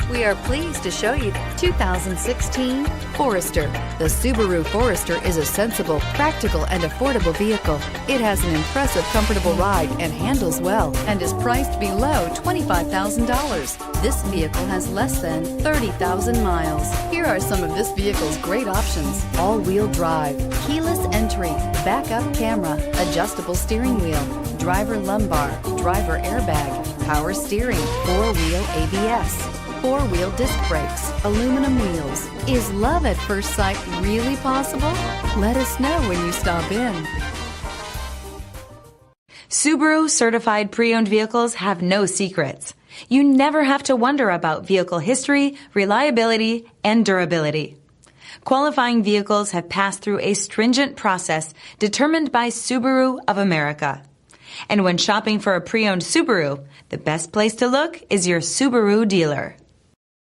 We are pleased to show you the 2016 Forester. The Subaru Forester is a sensible, practical, and affordable vehicle. It has an impressive, comfortable ride and handles well and is priced below $25,000. This vehicle has less than 30,000 miles. Here are some of this vehicle's great options: all-wheel drive, keyless entry, backup camera, adjustable steering wheel, driver lumbar, driver airbag, power steering, four-wheel ABS, four-wheel disc brakes, aluminum wheels. Is love at first sight really possible? Let us know when you stop in. Subaru certified pre-owned vehicles have no secrets. You never have to wonder about vehicle history, reliability, and durability. Qualifying vehicles have passed through a stringent process determined by Subaru of America. And when shopping for a pre-owned Subaru, the best place to look is your Subaru dealer.